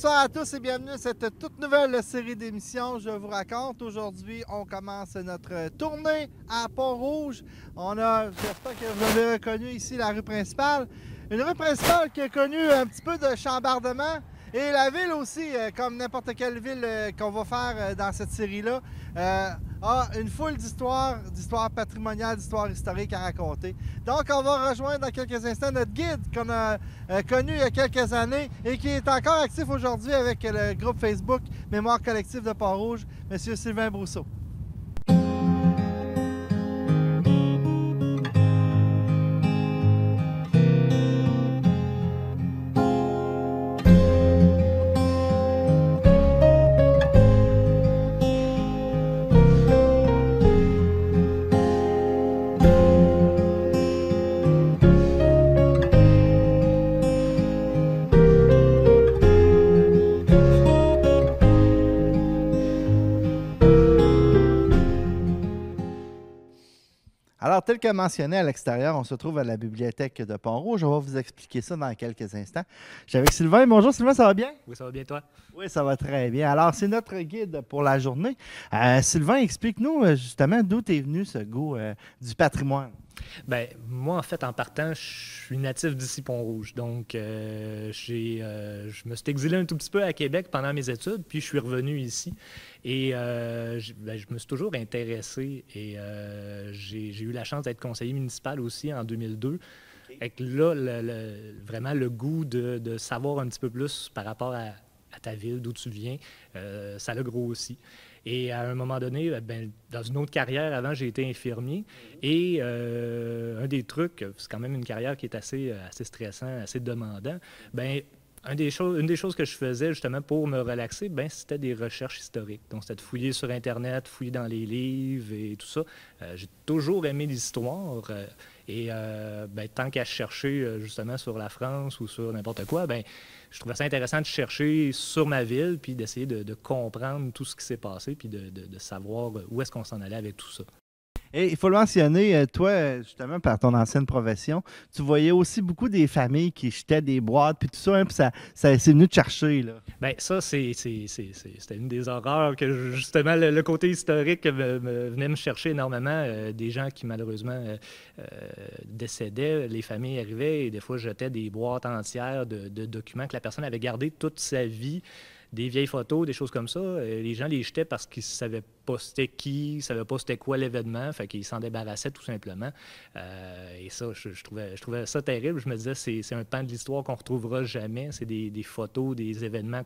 Bonsoir à tous et bienvenue à cette toute nouvelle série d'émissions Je vous raconte. Aujourd'hui, on commence notre tournée à Pont-Rouge. J'espère que vous avez reconnu ici la rue principale. Une rue principale qui a connu un petit peu de chambardement. Et la ville aussi, comme n'importe quelle ville qu'on va faire dans cette série-là, a une foule d'histoires patrimoniales, d'histoires historiques à raconter. Donc, on va rejoindre dans quelques instants notre guide qu'on a connu il y a quelques années et qui est encore actif aujourd'hui avec le groupe Facebook Mémoire collective de Pont-Rouge, M. Sylvain Brousseau. Alors, tel que mentionné à l'extérieur, on se trouve à la bibliothèque de Pont-Rouge. On va vous expliquer ça dans quelques instants. Je suis avec Sylvain. Bonjour Sylvain, ça va bien? Oui, ça va bien toi? Oui, ça va très bien. Alors, c'est notre guide pour la journée. Sylvain, explique-nous justement d'où est venu ce goût du patrimoine. Ben, moi, en fait, en partant, je suis natif d'ici Pont-Rouge. Donc, je me suis exilé un tout petit peu à Québec pendant mes études, puis je suis revenu ici. Et je me suis toujours intéressé et j'ai eu la chance d'être conseiller municipal aussi en 2002. Et là, vraiment, le goût de savoir un petit peu plus par rapport à ta ville, d'où tu viens, ça l'a grossi. Et à un moment donné, dans une autre carrière, avant, j'ai été infirmier. Et un des trucs, c'est quand même une carrière qui est assez stressant, assez demandant, une des choses que je faisais justement pour me relaxer, c'était des recherches historiques. Donc, c'était de fouiller sur Internet, fouiller dans les livres et tout ça. J'ai toujours aimé l'histoire. Tant qu'à chercher justement sur la France ou sur n'importe quoi, je trouvais ça intéressant de chercher sur ma ville puis d'essayer de comprendre tout ce qui s'est passé puis de savoir où est-ce qu'on s'en allait avec tout ça. Et il faut le mentionner, toi, justement, par ton ancienne profession, tu voyais aussi beaucoup des familles qui jetaient des boîtes, puis tout ça, hein, puis ça c'est venu te chercher, là. Bien, ça, c'était une des horreurs que, justement, le côté historique venait me chercher énormément. Des gens qui, malheureusement, décédaient, les familles arrivaient et des fois jetaient des boîtes entières de documents que la personne avait gardés toute sa vie. Des vieilles photos, des choses comme ça. Les gens les jetaient parce qu'ils ne savaient pas c'était qui, ils ne savaient pas c'était quoi l'événement, fait qu'ils s'en débarrassaient tout simplement. Et ça, je trouvais ça terrible. Je me disais, c'est un pan de l'histoire qu'on ne retrouvera jamais. C'est des photos, des événements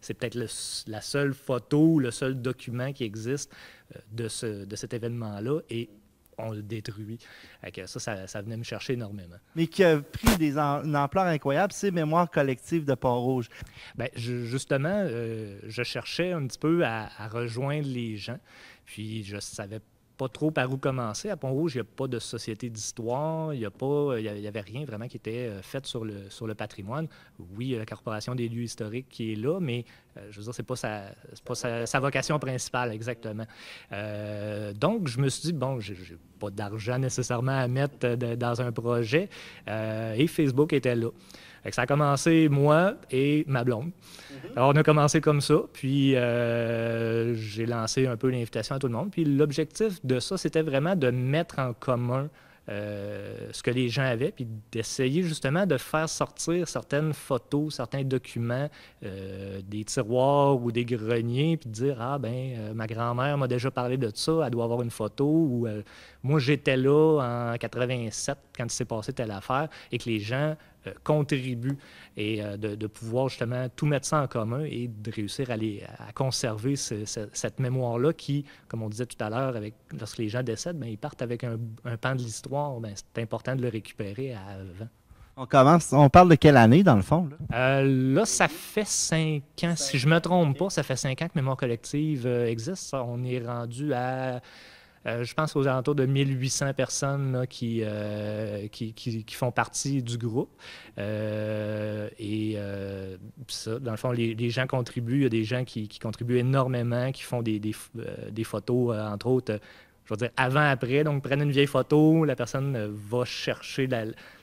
c'est peut-être la seule photo, le seul document qui existe de cet événement-là. Et on le détruit. Ça venait me chercher énormément. Mais qui a pris une ampleur incroyable, c'est Mémoire collective de Pont-Rouge. Justement, je cherchais un petit peu à rejoindre les gens, puis je savais pas trop par où commencer. À Pont-Rouge, il n'y a pas de société d'histoire, il y avait rien vraiment qui était fait sur le patrimoine. Oui, la Corporation des lieux historiques qui est là, mais je veux dire, c'est pas sa vocation principale, exactement. Donc, je me suis dit, bon, j'ai pas d'argent nécessairement à mettre dans un projet, et Facebook était là. Ça a commencé, moi et ma blonde. Alors, on a commencé comme ça, puis j'ai lancé un peu l'invitation à tout le monde. Puis l'objectif de ça, c'était vraiment de mettre en commun ce que les gens avaient, puis d'essayer justement de faire sortir certaines photos, certains documents, des tiroirs ou des greniers, puis de dire, ma grand-mère m'a déjà parlé de ça, elle doit avoir une photo, ou moi j'étais là en 87 quand il s'est passé telle affaire, et que les gens contribuent, et de pouvoir justement tout mettre ça en commun et de réussir à conserver cette mémoire-là qui, comme on disait tout à l'heure, lorsque les gens décèdent, ils partent avec un pan de l'histoire. C'est important de le récupérer avant. On parle de quelle année, dans le fond? Là, ça fait 5 ans. Si je ne me trompe pas, ça fait 5 ans que Mémoire collective existe. On est rendu à... je pense aux alentours de 1800 personnes là, qui font partie du groupe. Ça, dans le fond, les gens contribuent. Il y a des gens qui contribuent énormément, qui font des photos, entre autres, je veux dire, avant-après. Donc, prennent une vieille photo, la personne va chercher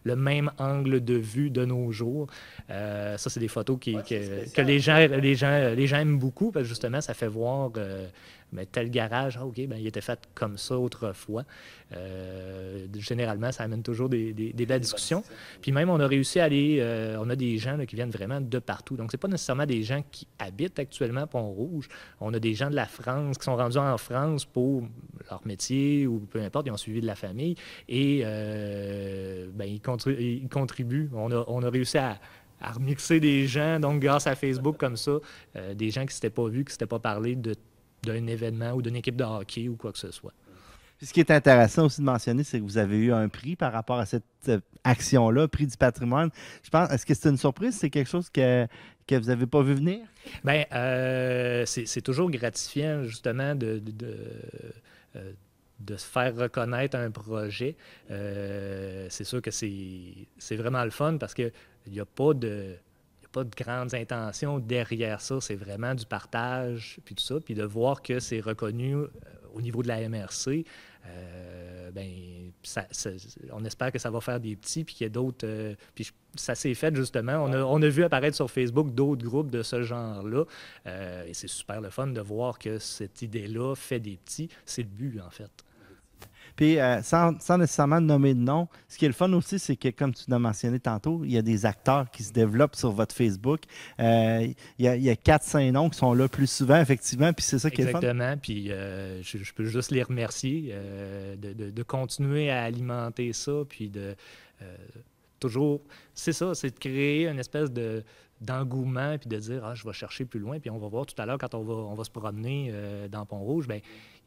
le même angle de vue de nos jours. Ça, c'est des photos que les gens aiment beaucoup parce que justement, ça fait voir mais tel garage, OK, ben, il était fait comme ça autrefois. Généralement, ça amène toujours des belles discussions. Puis même, on a réussi à aller... on a des gens là, qui viennent vraiment de partout. Donc, ce n'est pas nécessairement des gens qui habitent actuellement à Pont-Rouge. On a des gens de la France qui sont rendus en France pour leur métier ou peu importe, ils ont suivi de la famille et ben, ils contribuent. On a réussi à remixer des gens, donc grâce à Facebook comme ça, des gens qui ne s'étaient pas vus, qui ne s'étaient pas parlé d'un événement ou d'une équipe de hockey ou quoi que ce soit. Puis ce qui est intéressant aussi de mentionner, c'est que vous avez eu un prix par rapport à cette action-là, prix du patrimoine. Je pense, est-ce que c'est une surprise? C'est quelque chose que vous n'avez pas vu venir? Bien, c'est toujours gratifiant, justement, de se faire reconnaître un projet. C'est sûr que c'est vraiment le fun parce qu'il n'y a pas de grandes intentions derrière ça. C'est vraiment du partage, puis tout ça. Puis de voir que c'est reconnu au niveau de la MRC, ben, on espère que ça va faire des petits, puis qu'il y a d'autres... puis ça s'est fait, justement. On a vu apparaître sur Facebook d'autres groupes de ce genre-là. Et c'est super le fun de voir que cette idée-là fait des petits. C'est le but, en fait. Puis, sans nécessairement nommer de nom, ce qui est le fun aussi, c'est que, comme tu l'as mentionné tantôt, il y a des acteurs qui se développent sur votre Facebook. Il y a 4-5 noms qui sont là plus souvent, effectivement, puis c'est ça qui est le fun. Exactement, puis je peux juste les remercier de continuer à alimenter ça, puis de toujours... C'est ça, c'est de créer une espèce d'engouement, puis de dire « Ah, je vais chercher plus loin », puis on va voir tout à l'heure, quand on va se promener dans Pont-Rouge, bien,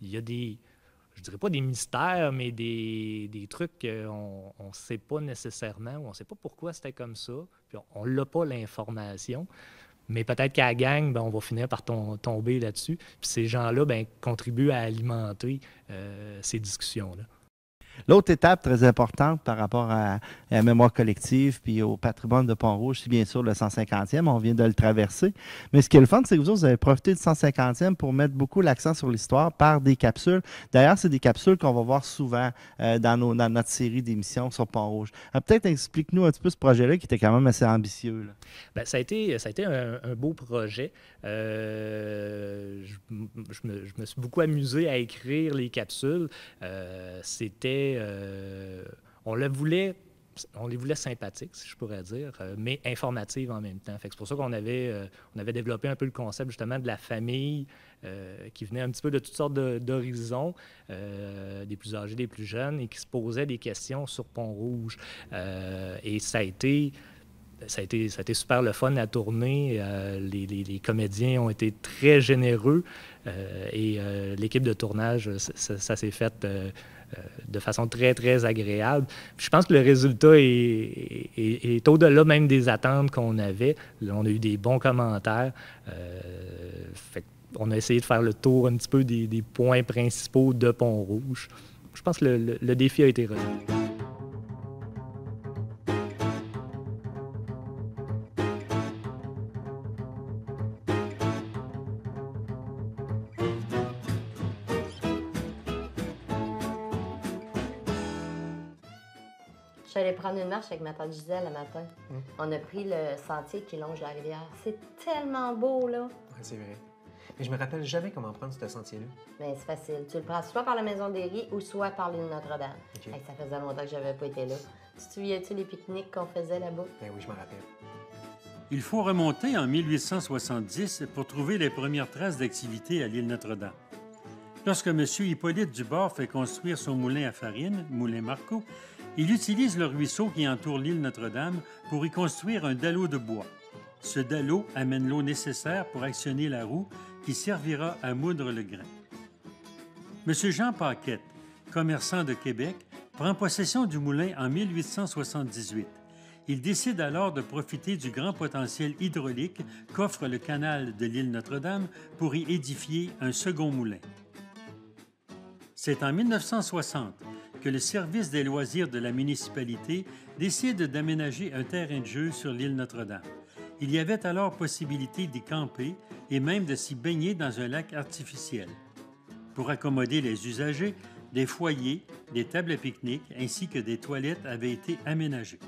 il y a des... Je dirais pas des mystères, mais des trucs qu'on ne sait pas nécessairement, ou on ne sait pas pourquoi c'était comme ça, puis on n'a pas l'information. Mais peut-être qu'à la gang, ben, on va finir par tomber là-dessus. Puis ces gens-là ben, contribuent à alimenter ces discussions-là. L'autre étape très importante par rapport à la mémoire collective puis au patrimoine de Pont-Rouge, c'est bien sûr le 150e. On vient de le traverser. Mais ce qui est le fun, c'est que vous avez profité du 150e pour mettre beaucoup l'accent sur l'histoire par des capsules. D'ailleurs, c'est des capsules qu'on va voir souvent dans notre série d'émissions sur Pont-Rouge. Peut-être explique-nous un petit peu ce projet-là qui était quand même assez ambitieux. Là. Bien, ça a été un beau projet. Je me suis beaucoup amusé à écrire les capsules. On les voulait sympathiques, si je pourrais dire, mais informatives en même temps. C'est pour ça qu'on avait développé un peu le concept justement de la famille qui venait un petit peu de toutes sortes d'horizons, des plus âgés, des plus jeunes, et qui se posaient des questions sur Pont-Rouge. Et ça a été super le fun à tourner. Les comédiens ont été très généreux et l'équipe de tournage, ça s'est fait de façon très, très agréable. Puis je pense que le résultat est au-delà même des attentes qu'on avait. On a eu des bons commentaires. On a essayé de faire le tour un petit peu des points principaux de Pont-Rouge. Je pense que le défi a été relevé. Je suis allée prendre une marche avec ma tante Gisèle le matin. On a pris le sentier qui longe la rivière. C'est tellement beau, là. Oui, c'est vrai. Mais je me rappelle jamais comment prendre ce sentier-là. Bien, c'est facile. Tu le prends soit par la Maison des Riz ou soit par l'île Notre-Dame. Okay. Hey, ça faisait longtemps que j'avais pas été là. Tu te souviens-tu les pique-niques qu'on faisait là-bas? Ben oui, je me rappelle. Il faut remonter en 1870 pour trouver les premières traces d'activité à l'île Notre-Dame. Lorsque M. Hippolyte Dubord fait construire son moulin à farine, Moulin Marcot, il utilise le ruisseau qui entoure l'île Notre-Dame pour y construire un dallot de bois. Ce dallot amène l'eau nécessaire pour actionner la roue qui servira à moudre le grain. M. Jean Paquette, commerçant de Québec, prend possession du moulin en 1878. Il décide alors de profiter du grand potentiel hydraulique qu'offre le canal de l'île Notre-Dame pour y édifier un second moulin. C'est en 1960 que le service des loisirs de la municipalité décide d'aménager un terrain de jeu sur l'île Notre-Dame. Il y avait alors possibilité d'y camper et même de s'y baigner dans un lac artificiel. Pour accommoder les usagers, des foyers, des tables à pique-nique ainsi que des toilettes avaient été aménagés.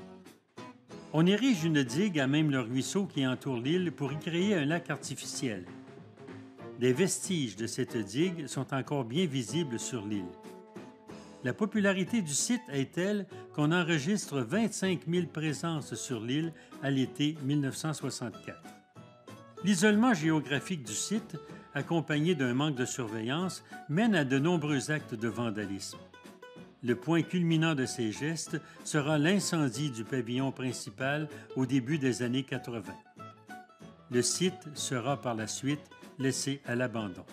On érige une digue à même le ruisseau qui entoure l'île pour y créer un lac artificiel. Des vestiges de cette digue sont encore bien visibles sur l'île. La popularité du site est telle qu'on enregistre 25 000 présences sur l'île à l'été 1964. L'isolement géographique du site, accompagné d'un manque de surveillance, mène à de nombreux actes de vandalisme. Le point culminant de ces gestes sera l'incendie du pavillon principal au début des années 80. Le site sera par la suite laissé à l'abandon.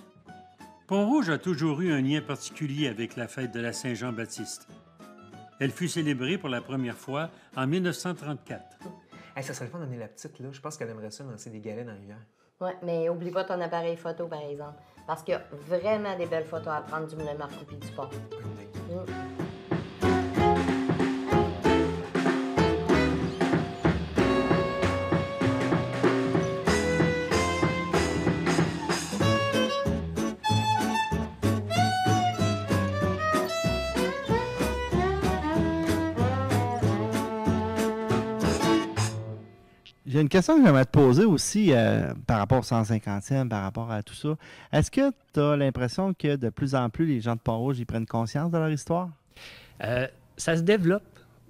Pont-Rouge a toujours eu un lien particulier avec la fête de la Saint-Jean-Baptiste. Elle fut célébrée pour la première fois en 1934. Hey, ça serait le fun d'amener la petite, là. Je pense qu'elle aimerait ça lancer des galets dans la rivière. Oui, mais oublie pas ton appareil photo, par exemple. Parce qu'il y a vraiment des belles photos à prendre du moulin Marco puis du port. J'ai une question que j'aimerais te poser aussi par rapport au 150e, par rapport à tout ça. Est-ce que tu as l'impression que de plus en plus les gens de Pont-Rouge ils prennent conscience de leur histoire? Ça se développe.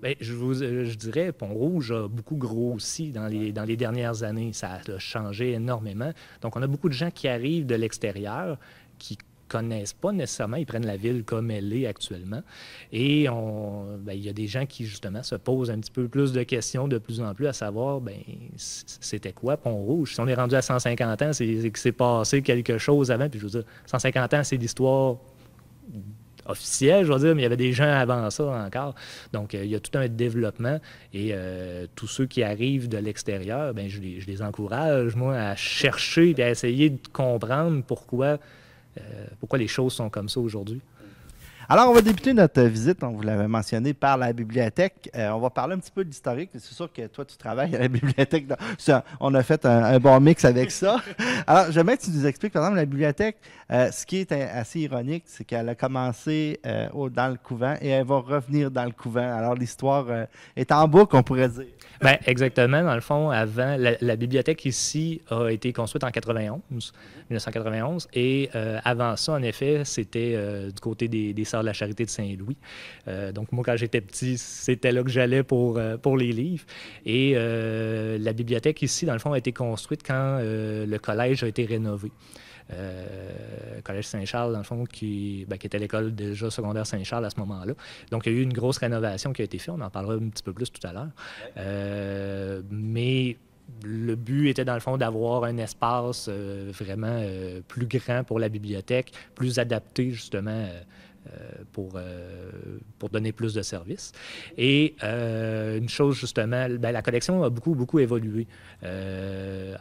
Bien, je dirais Pont-Rouge a beaucoup grossi dans les dernières années. Ça a changé énormément. Donc, on a beaucoup de gens qui arrivent de l'extérieur, qui connaissent pas nécessairement, ils prennent la ville comme elle est actuellement. Et il y a des gens qui, justement, se posent un petit peu plus de questions de plus en plus, à savoir, c'était quoi Pont-Rouge? Si on est rendu à 150 ans, c'est qu'il s'est passé quelque chose avant. Puis je veux dire, 150 ans, c'est l'histoire officielle, je veux dire, mais il y avait des gens avant ça encore. Donc, il y a tout un développement. Et tous ceux qui arrivent de l'extérieur, je les encourage, moi, à chercher et à essayer de comprendre pourquoi les choses sont comme ça aujourd'hui. Alors, on va débuter notre visite, on vous l'avait mentionné, par la bibliothèque. On va parler un petit peu de l'historique. C'est sûr que toi, tu travailles à la bibliothèque. On a fait un bon mix avec ça. Alors, j'aimerais que tu nous expliques, par exemple, la bibliothèque, ce qui est assez ironique, c'est qu'elle a commencé dans le couvent et elle va revenir dans le couvent. Alors, l'histoire est en boucle, on pourrait dire. Bien, exactement. Dans le fond, avant, la bibliothèque ici a été construite en 1991. Et avant ça, en effet, c'était du côté des Sœurs de la Charité de Saint-Louis. Donc, moi, quand j'étais petit, c'était là que j'allais pour les livres. Et la bibliothèque ici, dans le fond, a été construite quand le collège a été rénové. Collège Saint-Charles, dans le fond, qui était l'école déjà secondaire Saint-Charles à ce moment-là. Donc, il y a eu une grosse rénovation qui a été faite. On en parlera un petit peu plus tout à l'heure. Mais le but était, dans le fond, d'avoir un espace vraiment plus grand pour la bibliothèque, plus adapté, justement, pour donner plus de services. Et une chose, justement, la collection a beaucoup, beaucoup évolué.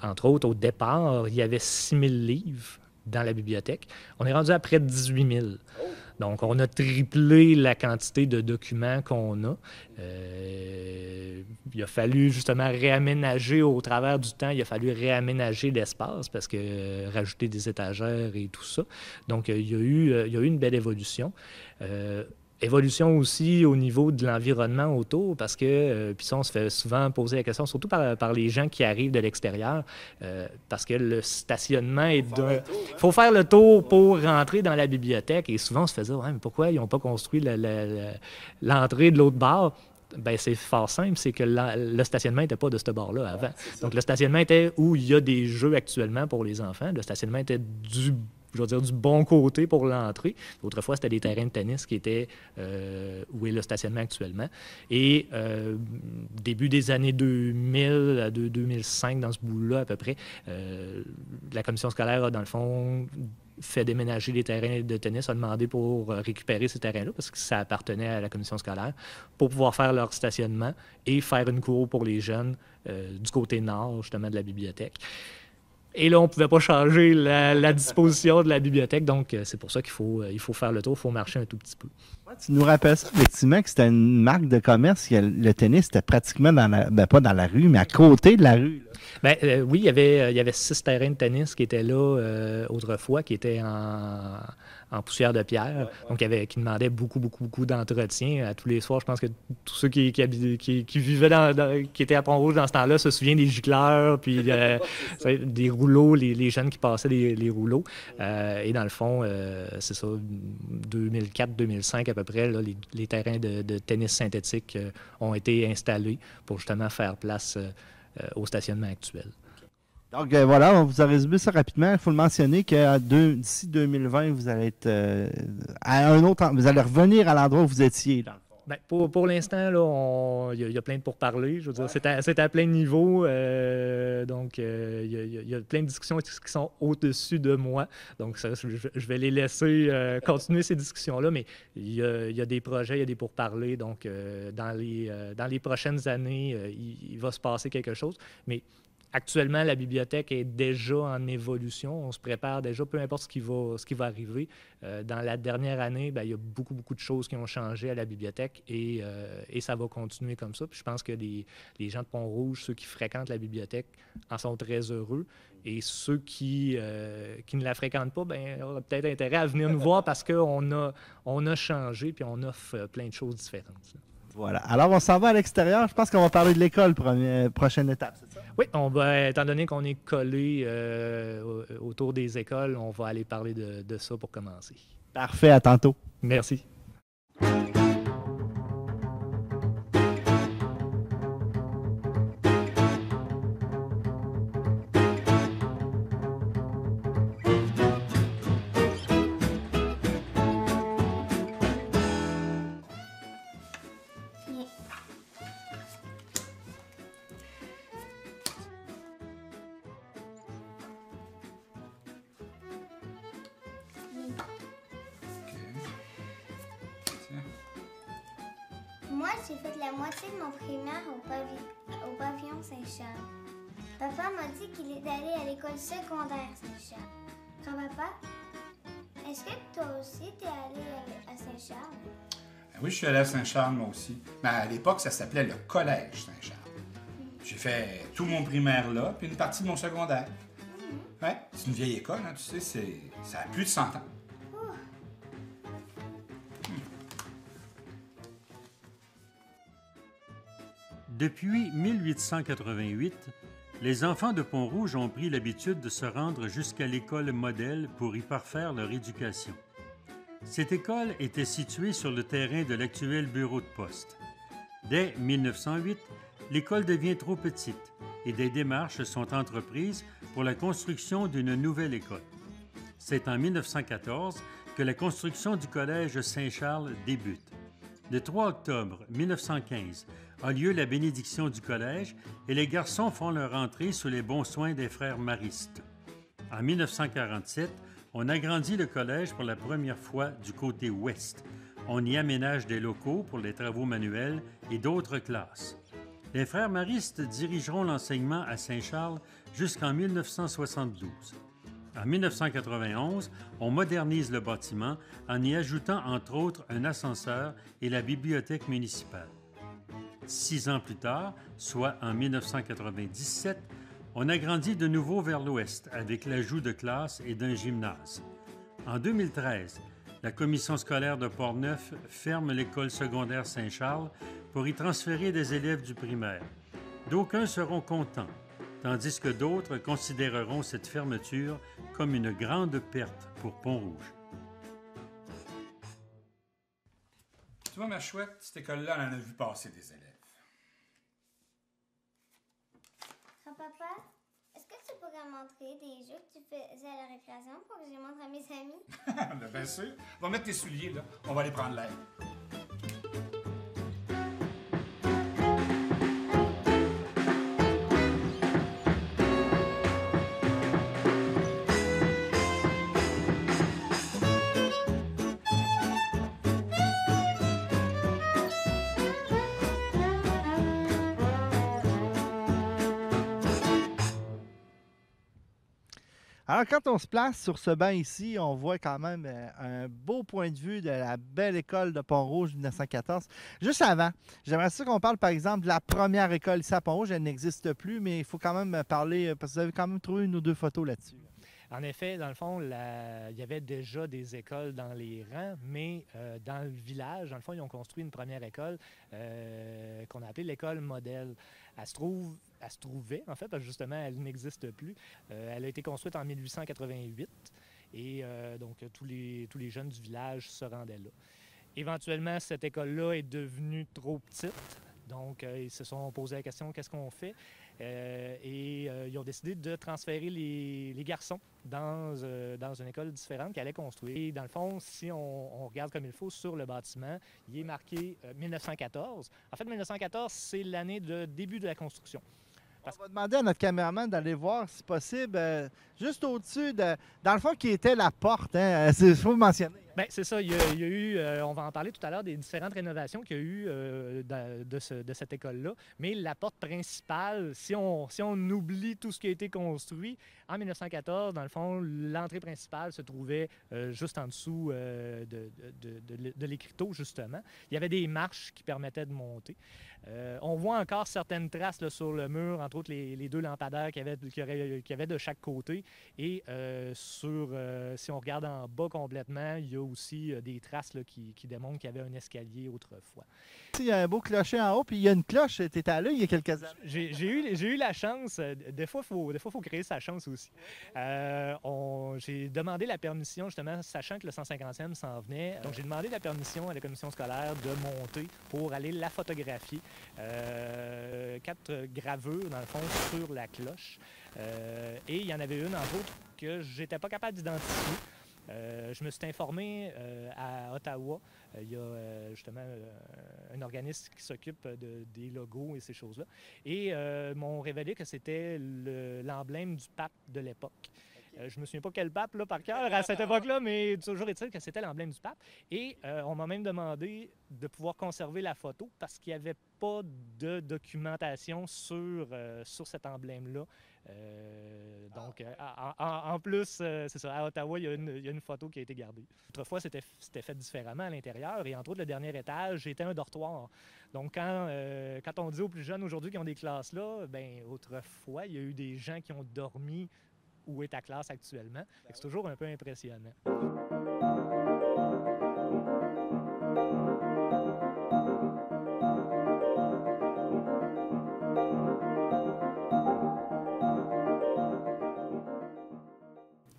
Entre autres, au départ, il y avait 6 000 livres dans la bibliothèque. On est rendu à près de 18 000. Donc, on a triplé la quantité de documents qu'on a. Il a fallu justement réaménager au travers du temps, il a fallu réaménager l'espace parce que rajouter des étagères et tout ça. Donc, il y a eu une belle évolution. Évolution aussi au niveau de l'environnement autour, parce que, puis ça, on se fait souvent poser la question, surtout par les gens qui arrivent de l'extérieur, parce que le stationnement est Il faut faire le tour pour rentrer dans la bibliothèque, et souvent on se fait dire, ouais, mais pourquoi ils n'ont pas construit l'entrée de l'autre bord? Bien, c'est fort simple, c'est que le stationnement n'était pas de ce bord-là avant. Donc, le stationnement était où il y a des jeux actuellement pour les enfants. Le stationnement était du bon côté pour l'entrée. Autrefois, c'était des terrains de tennis qui étaient où est le stationnement actuellement. Et début des années 2000 à 2005, dans ce bout-là à peu près, la commission scolaire a, dans le fond, fait déménager les terrains de tennis, a demandé pour récupérer ces terrains-là, parce que ça appartenait à la commission scolaire, pour pouvoir faire leur stationnement et faire une cour pour les jeunes du côté nord, justement, de la bibliothèque. Et là, on ne pouvait pas changer la disposition de la bibliothèque, donc c'est pour ça qu'il faut faire le tour, il faut marcher un tout petit peu. Ouais, tu nous rappelles ça, effectivement, que c'était une marque de commerce, le tennis, c'était pratiquement pas dans la rue, mais à côté de la rue. Oui, il y avait 6 terrains de tennis qui étaient là autrefois, qui étaient en poussière de pierre, donc qui demandait beaucoup d'entretien. À tous les soirs, je pense que tous ceux qui vivaient qui étaient à Pont-Rouge dans ce temps-là se souviennent des gicleurs, puis des rouleaux, les jeunes qui passaient les rouleaux. Et dans le fond, c'est ça, 2004-2005 à peu près, là, les terrains de tennis synthétique ont été installés pour justement faire place au stationnement actuel. Donc voilà, on vous a résumé ça rapidement. Il faut le mentionner que d'ici 2020, vous allez être à un autre, vous allez revenir à l'endroit où vous étiez. Dans le fond. Bien, pour l'instant, là, il y a plein de pourparlers. Je veux dire, c'est à plein niveau. Donc, il y a plein de discussions qui sont au-dessus de moi. Donc, ça, je vais les laisser continuer ces discussions-là. Mais il y a des projets, il y a des pourparlers. Donc, dans les prochaines années, il va se passer quelque chose. Mais actuellement, la bibliothèque est déjà en évolution. On se prépare déjà, peu importe ce qui va arriver. Dans la dernière année, bien, il y a beaucoup de choses qui ont changé à la bibliothèque et ça va continuer comme ça. Puis je pense que les gens de Pont-Rouge, ceux qui fréquentent la bibliothèque, en sont très heureux. Et ceux qui ne la fréquentent pas, bien, auraient peut-être intérêt à venir nous voir parce qu'on a changé puis on offre plein de choses différentes. Voilà. Alors, on s'en va à l'extérieur. Je pense qu'on va parler de l'école, prochaine étape, c'est ça? Oui, étant donné qu'on est collé autour des écoles, on va aller parler de ça pour commencer. Parfait, à tantôt. Merci. Moi, j'ai fait la moitié de mon primaire au pavillon Saint-Charles. Papa m'a dit qu'il est allé à l'école secondaire Saint-Charles. Grand-papa, est-ce que toi aussi t'es allé à Saint-Charles? Oui, je suis allé à Saint-Charles, moi aussi. Mais à l'époque, ça s'appelait le Collège Saint-Charles. J'ai fait tout mon primaire là, puis une partie de mon secondaire. Ouais, c'est une vieille école, hein, tu sais, ça a plus de 100 ans. Depuis 1888, les enfants de Pont-Rouge ont pris l'habitude de se rendre jusqu'à l'école modèle pour y parfaire leur éducation. Cette école était située sur le terrain de l'actuel bureau de poste. Dès 1908, l'école devient trop petite et des démarches sont entreprises pour la construction d'une nouvelle école. C'est en 1914 que la construction du collège Saint-Charles débute. Le 3 octobre 1915 a lieu la bénédiction du collège et les garçons font leur entrée sous les bons soins des frères maristes. En 1947, on agrandit le collège pour la première fois du côté ouest. On y aménage des locaux pour les travaux manuels et d'autres classes. Les frères maristes dirigeront l'enseignement à Saint-Charles jusqu'en 1972. En 1991, on modernise le bâtiment en y ajoutant entre autres un ascenseur et la bibliothèque municipale. 6 ans plus tard, soit en 1997, on agrandit de nouveau vers l'ouest avec l'ajout de classes et d'un gymnase. En 2013, la commission scolaire de Portneuf ferme l'école secondaire Saint-Charles pour y transférer des élèves du primaire. D'aucuns seront contents, tandis que d'autres considéreront cette fermeture comme une grande perte pour Pont-Rouge. Tu vois, ma chouette, cette école-là, elle en a vu passer des élèves. Grand-papa, est-ce que tu pourrais montrer des jeux que tu faisais à la récréation pour que je les montre à mes amis? Bien sûr. Va mettre tes souliers, là. On va aller prendre l'air. Alors, quand on se place sur ce banc ici, on voit quand même un beau point de vue de la belle école de Pont-Rouge 1914. Juste avant, j'aimerais ça qu'on parle, par exemple, de la première école ici à Pont-Rouge. Elle n'existe plus, mais il faut quand même parler, parce que vous avez quand même trouvé une ou deux photos là-dessus. En effet, dans le fond, il y avait déjà des écoles dans les rangs, mais dans le village, dans le fond, ils ont construit une première école qu'on a appelée l'école modèle. Elle se trouvait, en fait, parce que justement, elle n'existe plus. Elle a été construite en 1888 et donc tous les jeunes du village se rendaient là. Éventuellement, cette école-là est devenue trop petite. Donc, ils se sont posé la question, qu'est-ce qu'on fait? Ils ont décidé de transférer les garçons dans une école différente qu'ils allaient construire. Et dans le fond, si on regarde comme il faut sur le bâtiment, il est marqué 1914. En fait, 1914, c'est l'année de début de la construction. On va demander à notre caméraman d'aller voir, si possible, juste au-dessus, dans le fond, qui était la porte. Hein? Il faut mentionner. Bien, c'est ça. Il y a eu, on va en parler tout à l'heure, des différentes rénovations qu'il y a eu de cette école-là. Mais la porte principale, si on oublie tout ce qui a été construit, en 1914, dans le fond, l'entrée principale se trouvait juste en dessous de l'écriteau, justement. Il y avait des marches qui permettaient de monter. On voit encore certaines traces là, sur le mur, entre autres les deux lampadaires qu'il y avait de chaque côté. Et si on regarde en bas complètement, il y a aussi des traces là, qui démontrent qu'il y avait un escalier autrefois. Il y a un beau clocher en haut, puis il y a une cloche. Tu étais allé il y a quelques années. J'ai eu la chance. Des fois, il faut créer sa chance aussi. J'ai demandé la permission, justement, sachant que le 150e s'en venait. Donc, j'ai demandé la permission à la commission scolaire de monter pour aller la photographier. 4 gravures, dans le fond, sur la cloche. Et il y en avait une, entre autres, que j'étais pas capable d'identifier. Je me suis informé à Ottawa. Il y a justement un organisme qui s'occupe des logos et ces choses-là. Et m'ont révélé que c'était l'emblème du pape de l'époque. Je ne me souviens pas quel pape là, par cœur à cette époque-là, mais toujours est-il que c'était l'emblème du pape. Et on m'a même demandé de pouvoir conserver la photo parce qu'il n'y avait pas de documentation sur cet emblème-là. Donc, en plus, c'est ça, à Ottawa, il y a une photo qui a été gardée. Autrefois, c'était fait différemment à l'intérieur et entre autres, le dernier étage était un dortoir. Donc, quand on dit aux plus jeunes aujourd'hui qui ont des classes là, bien, autrefois, il y a eu des gens qui ont dormi où est ta classe actuellement. C'est toujours un peu impressionnant.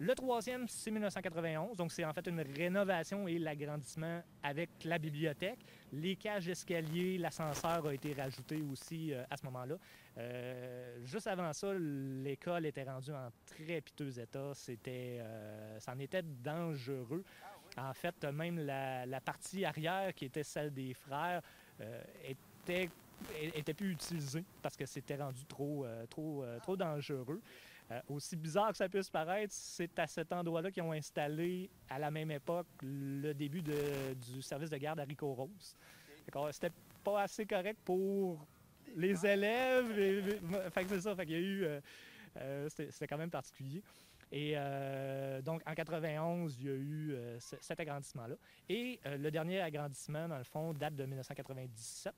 Le troisième, c'est 1991, donc c'est en fait une rénovation et l'agrandissement avec la bibliothèque. Les cages d'escalier, l'ascenseur a été rajouté aussi à ce moment-là. Juste avant ça, l'école était rendue en très piteux état. C'en était dangereux. En fait, même la partie arrière, qui était celle des frères, était plus utilisée parce que c'était rendu trop dangereux. Aussi bizarre que ça puisse paraître, c'est à cet endroit-là qu'ils ont installé, à la même époque, le début du service de garde haricot rose. C'était pas assez correct pour les élèves. Fait que c'est ça. Fait qu'il y a eu... c'était quand même particulier. Et donc, en 91, il y a eu cet agrandissement-là. Et le dernier agrandissement, dans le fond, date de 1997.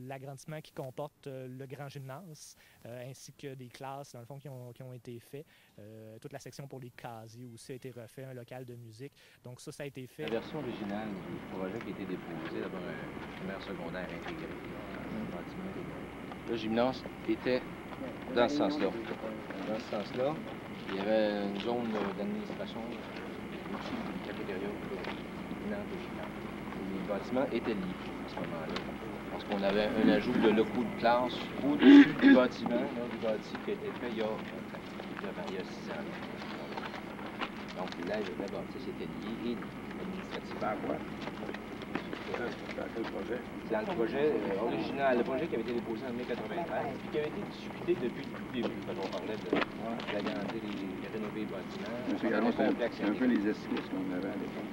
L'agrandissement qui comporte le grand gymnase, ainsi que des classes, dans le fond, qui ont été faites. Toute la section pour les casiers aussi a été refait, un local de musique. Donc ça a été fait. La version originale du projet qui a été déposé, d'abord un primaire secondaire intégré, un bâtiment. Le gymnase était dans ce sens-là. Dans ce sens-là, il y avait une zone d'administration, aussi une cafétéria, les bâtiments étaient liés à ce moment-là. Parce qu'on avait un ajout de locaux de classe au-dessus du bâtiment, du bâtiment qui a été fait il y a 6 ans. Donc là, la bâtisse était liée et administrativement à quoi? Dans le projet? Dans le projet original, le projet qui avait été déposé en 1993 et qui avait été discuté depuis le début, quand on parlait d'agrandir et rénover les bâtiments. C'est un peu les esquisses qu'on avait à l'époque.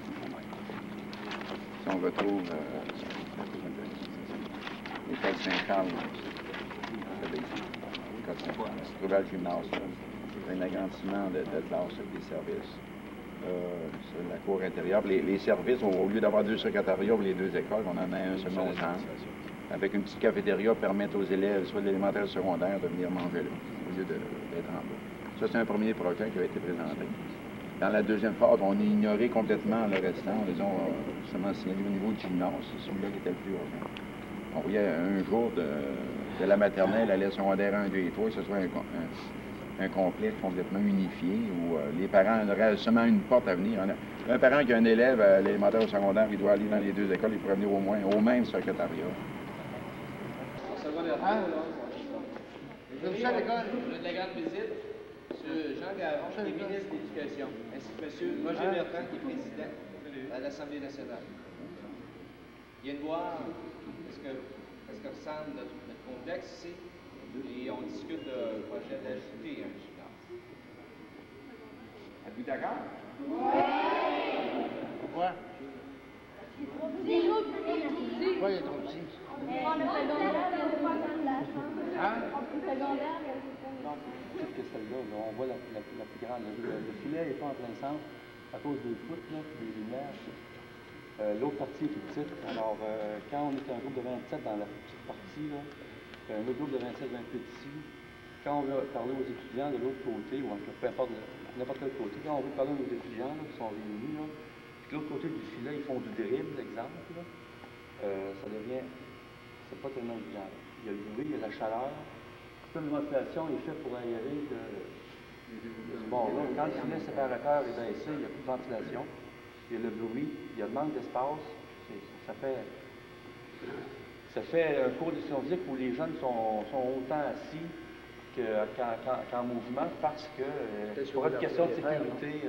Si on retrouve l'école Saint-Charles, l'école Saint-Charles, se trouvait à le gymnase, un agrandissement de classe avec des services. Sur la cour intérieure. Les services, au lieu d'avoir 2 secrétariats pour les 2 écoles, on en a un seulement au centre. Avec une petite cafétéria, permettre aux élèves, soit de l'élémentaire ou secondaire, de venir manger là, au lieu d'être en bas. Ça, c'est un premier projet qui a été présenté. Dans la deuxième phase, on a ignoré complètement le restant. Ils ont seulement signalé au niveau du gymnase, c'est celui-là qui était le plus urgent. On voyait un jour de la maternelle à la secondaire 1, 2 et 3, que ce soit un complexe complètement unifié où les parents auraient seulement une porte à venir. Un parent qui a un élève à l'élémentaire ou au secondaire, il doit aller dans les deux écoles, il pourrait venir au moins au même secrétariat. Je suis à l'école. De la grande visite. M. Jean Garon, qui est ministre de l'Éducation, ainsi que M. Roger Bertrand, qui est président de l'Assemblée nationale. Ils viennent voir ce que ressemble notre complexe ici, et on discute du projet d'ajouter un gymnase. Êtes-vous d'accord? Oui! Pourquoi? Pourquoi il est trop petit? On a secondaire, il y a pas de place. Hein? Secondaire, il y a Plus que celle-là, on voit la plus grande. Le filet n'est pas en plein centre à cause des poutres, là, des lumières. L'autre partie est toute petite. Alors, quand on est un groupe de 27 dans la petite partie, là, un autre groupe de 27 28 ici, quand on veut parler aux étudiants de l'autre côté, ou peu importe n'importe quel côté, quand on veut parler aux étudiants là, qui sont réunis, là, puis de l'autre côté du filet, ils font du dribble, exemple, là, ça devient, c'est pas tellement évident. Il y a le bruit, il y a la chaleur. La ventilation est faite pour aérer ce bord-là. Quand le filet séparateur est baissé, il n'y a plus de ventilation. Il y a le bruit, il y a le manque d'espace. Ça fait un cours de sciences physiques où les jeunes sont autant assis qu'en mouvement parce que pour une question de sécurité,